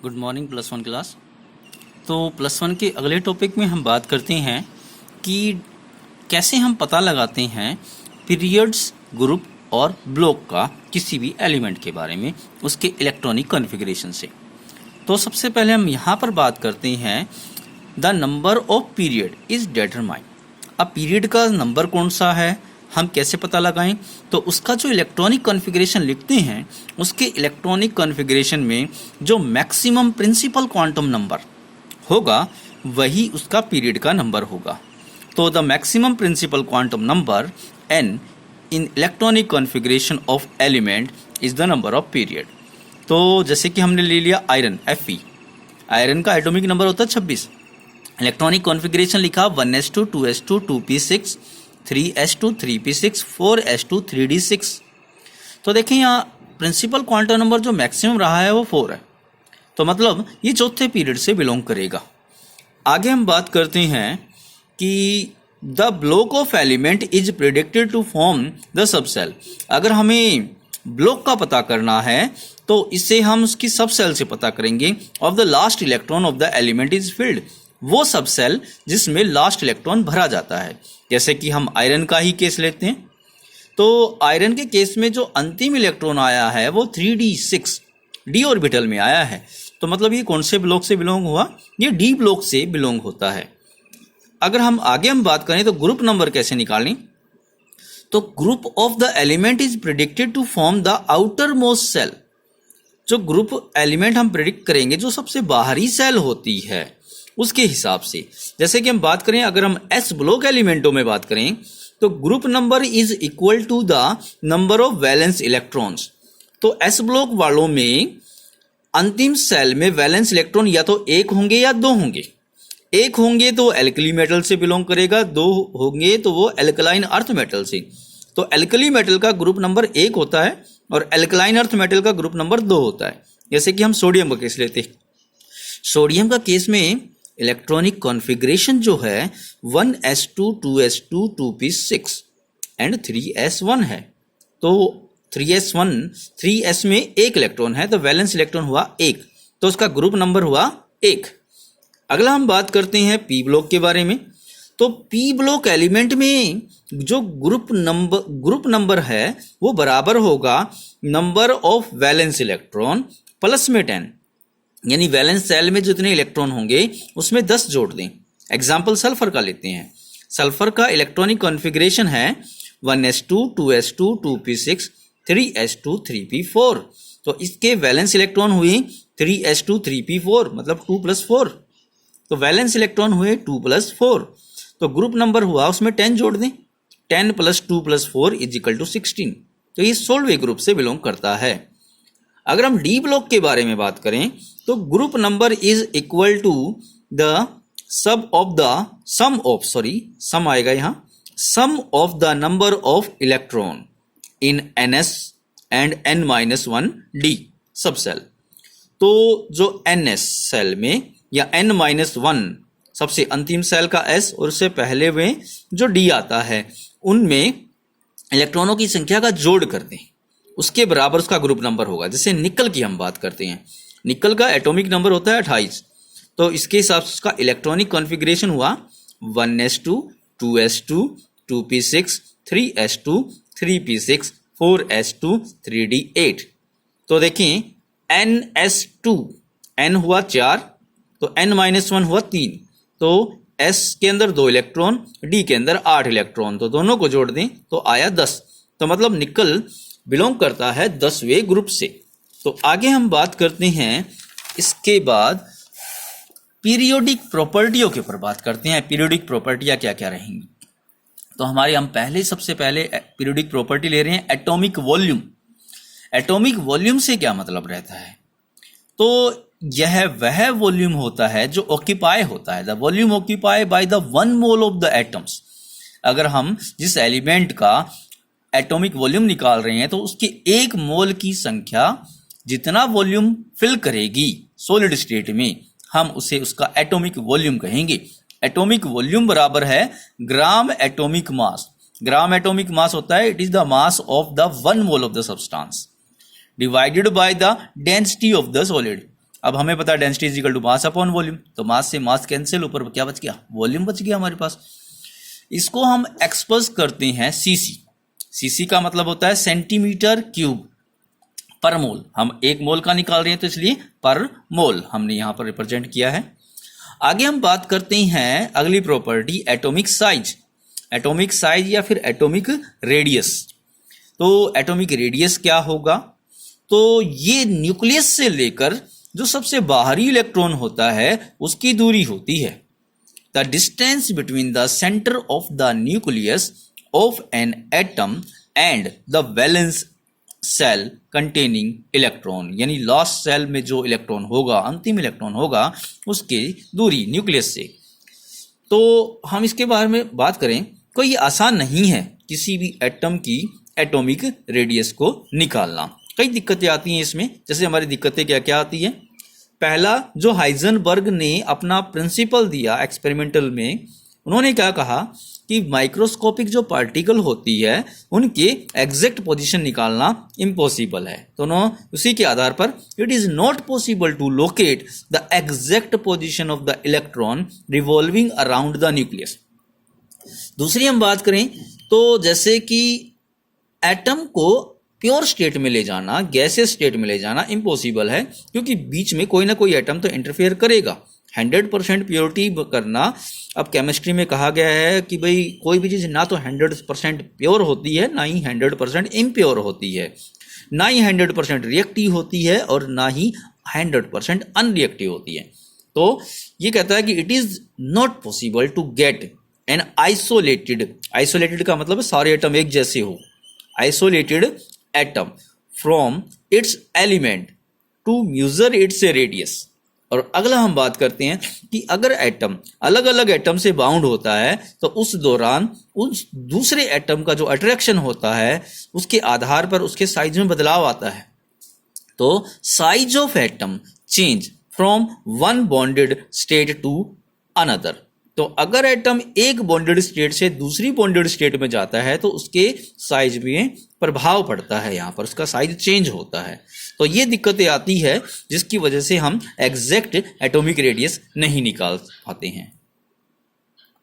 Good morning plus one class. तो plus one के अगले टॉपिक में हम बात करते हैं कि कैसे हम पता लगाते हैं पीरियड्स, ग्रुप और ब्लॉक का किसी भी एलिमेंट के बारे में उसके इलेक्ट्रॉनिक कॉन्फ़िगरेशन से। तो सबसे पहले हम यहाँ पर बात करते हैं the number of period is determine. अब पीरियड का नंबर कौन सा है, हम कैसे पता लगाएं? तो उसका जो इलेक्ट्रॉनिक कॉन्फ़िगरेशन लिखते हैं उसके इलेक्ट्रॉनिक कॉन्फ़िगरेशन में जो मैक्सिमम प्रिंसिपल क्वांटम नंबर होगा वही उसका पीरियड का नंबर होगा। तो the maximum principal quantum number n in electronic configuration of element is the number of period. तो जैसे कि हमने ले लिया आयरन Fe, आयरन का एटॉमिक नंबर होता है 26। इलेक्ट्रॉनिक कॉन्फ़िगरेशन लिखा 1s2 2s2 2p6 3s2 3p6 4s2 3d6। तो देखें यहाँ प्रिंसिपल क्वांटम नंबर जो मैक्सिमम रहा है वो 4 है, तो मतलब ये चौथे पीरियड से बिलोंग करेगा। आगे हम बात करते हैं कि the block of element is predicted to form the subshell. अगर हमें ब्लॉक का पता करना है तो इसे हम उसकी सबसेल से पता करेंगे। Of the last electron of the element is filled, वो सबसेल जिसमें लास्ट इलेक्ट्रॉन भरा जाता है। जैसे कि हम आयरन का ही केस लेते हैं, तो आयरन के केस में जो अंतिम इलेक्ट्रॉन आया है वो 3d6 डी ऑर्बिटल में आया है। तो मतलब ये कौन से ब्लॉक से बिलोंग हुआ? ये डी ब्लॉक से बिलोंग होता है। अगर हम आगे बात करें तो ग्रुप नंबर कैसे निकालें, तो group of the element is predicted to form the outermost shell. जो ग्रुप एलिमेंट हम प्रेडिक्ट करेंगे जो सबसे बाहरी सेल होती है उसके हिसाब से। जैसे कि हम बात करें, अगर हम एस ब्लॉक एलिमेंटों में बात करें तो group number is equal to the number of valence electrons. तो एस ब्लॉक वालों में अंतिम सेल में वैलेंस इलेक्ट्रॉन या तो एक होंगे या दो होंगे। एक होंगे तो एल्कली मेटल से बिलोंग करेगा, दो होंगे तो वो एल्कलाइन अर्थ मेटल से। तो एल्कली मेटल का ग्रुप नंबर 1 होता है और एल्कलाइन अर्थ मेटल का ग्रुप नंबर 2 होता है। जैसे कि हम सोडियम का केस लेते हैं, सोडियम का केस में इलेक्ट्रॉनिक कॉन्फ़िगरेशन जो है 1s2 2s2 2p6 and 3s1 है। तो 3s में एक इलेक्ट्रॉन है तो वैलेंस इलेक्ट्रॉन हुआ 1, तो उसका ग्रुप नंबर हुआ 1। अगला हम बात करते हैं पी ब्लॉक के बारे में। तो पी ब्लॉक एलिमेंट में जो ग्रुप नंबर है वो बराबर होगा number of valence electron plus में 10, यानी वैलेंस सेल में जितने इलेक्ट्रॉन होंगे उसमें 10 जोड़ दें। एग्जाम्पल सल्फर का लेते हैं। सल्फर का इलेक्ट्रॉनिक कॉन्फ़िगरेशन है 1s2 2s2 2p6 3s2 3p4। तो इसके वैलेंस इलेक्ट्रॉन हुए 3s2 3p4, मतलब 2 + 4। तो वैलेंस इलेक्ट्रॉन हुए 2 + 4, तो ग्रुप नंबर हुआ उसमें 10 जोड़ दें। 10 + 2 + 4 = 16। तो ये 16वें ग्रुप से बिलोंग करता है। अगर हम डी ब्लॉक के बारे में बात करें तो group number is equal to the sum आएगा यहाँ, sum of the number of electron in ns and n-1 d subshell. तो जो ns सेल में या n-1 सबसे अंतिम सेल का s और उससे पहले में जो d आता है उनमें इलेक्ट्रॉनों की संख्या का जोड़ कर दें, उसके बराबर उसका ग्रुप नंबर होगा। जैसे निकल की हम बात करते हैं, निकल का एटॉमिक नंबर होता है 28, तो इसके हिसाब से उसका इलेक्ट्रॉनिक कॉन्फ़िगरेशन हुआ 1s2 2s2 2p6 3s2 3p6 4s2 3d8। तो देखें ns2 n हुआ 4, तो n-1 हुआ 3, तो s के अंदर 2 इलेक्ट्रॉन, d के अंदर 8 इलेक्ट्रॉन, तो दोनों को जोड़ दें तो आया 10। तो मतलब निकल बिलोंग करता है 10वें ग्रुप से। तो आगे हम बात करते हैं, इसके बाद पीरियोडिक प्रॉपर्टियों के ऊपर बात करते हैं। पीरियोडिक प्रॉपर्टियां क्या क्या रहेंगी? तो हमारे सबसे पहले पीरियोडिक प्रॉपर्टी ले रहे हैं एटॉमिक वॉल्यूम। एटॉमिक वॉल्यूम से क्या मतलब रहता है? तो यह वह वॉल्यूम होता है जो ऑक्यूपाई होता है, the volume occupy by the 1 mole of the atoms. अगर हम जिस एलिमेंट का एटॉमिक वॉल्यूम निकाल रहे हैं तो उसकी 1 मोल की संख्या जितना वॉल्यूम फिल करेगी सॉलिड स्टेट में, हम उसे उसका एटॉमिक वॉल्यूम कहेंगे। एटॉमिक वॉल्यूम बराबर है gram atomic mass. Gram atomic mass होता है, it is the mass of the 1 mole of the substance divided by the density of the solid. अब हमें पता है density is equal to mass upon volume, तो mass से मास cancel, ऊपर क्या बच गया, वॉल्यूम बच गया हमारे पास। इसको हम एक्सप्रेस करते हैं सीसी। सीसी का मतलब होता है सेंटीमीटर क्यूब पर मोल। हम 1 मोल का निकाल रहे हैं तो इसलिए पर मोल हमने यहां पर रिप्रेजेंट किया है। आगे हम बात करते हैं अगली property, atomic size. Atomic size या फिर एटॉमिक रेडियस। तो एटॉमिक रेडियस क्या होगा, तो ये न्यूक्लियस से लेकर जो सबसे बाहरी इलेक्ट्रॉन होता है उसकी दूरी होती है। The distance between the centre of the nucleus of an atom and the valence shell containing electron, यानी लास्ट सेल में जो इलेक्ट्रॉन होगा, अंतिम इलेक्ट्रॉन होगा, उसकी दूरी न्यूक्लियस से। तो हम इसके बारे में बात करें, कोई आसान नहीं है किसी भी एटम की एटॉमिक रेडियस को निकालना। कई दिक्कतें आती हैं इसमें। जैसे हमारी दिक्कतें क्या क्या आती हैं, पहला जो हाइजेनबर्ग ने अपना प्रिंसिपल दिया एक्सपेरिमेंटल में, उन्होंने क्या कहा कि माइक्रोस्कोपिक जो पार्टिकल होती है उनके एग्जैक्ट पोजीशन निकालना इम्पॉसिबल है। तो उसी के आधार पर it is not possible to locate the exact position of the electron revolving around the nucleus. दूसरी हम बात करें तो जैसे कि एटम को प्योर स्टेट में ले जाना, गैसियस स्टेट में ले जाना इम्पॉसिबल है, क्योंकि बीच में कोई ना कोई एटम तो इंटरफेयर करेगा। 100% प्योरिटी करना, अब केमिस्ट्री में कहा गया है कि भाई कोई भी चीज़ ना तो 100% प्योर होती है, ना ही 100% इम्प्योर होती है, ना ही 100% रिएक्टिव होती है और ना ही 100% अनरिएक्टिव होती है। तो ये कहता है कि it is not possible to get an isolated का मतलब है सारे एटम एक जैसे हो, isolated atom from its element to measure its radius. और अगला हम बात करते हैं कि अगर एटम अलग अलग एटम से बाउंड होता है तो उस दौरान उस दूसरे एटम का जो अट्रैक्शन होता है उसके आधार पर उसके साइज में बदलाव आता है। तो size of atom change from one bonded state to another. तो अगर एटम एक बॉन्डेड स्टेट से दूसरी बॉन्डेड स्टेट में जाता है तो उसके साइज में प्रभाव पड़ता है, यहाँ पर उसका साइज चेंज होता है। तो ये दिक्कतें आती है जिसकी वजह से हम एग्जैक्ट एटॉमिक रेडियस नहीं निकाल पाते हैं।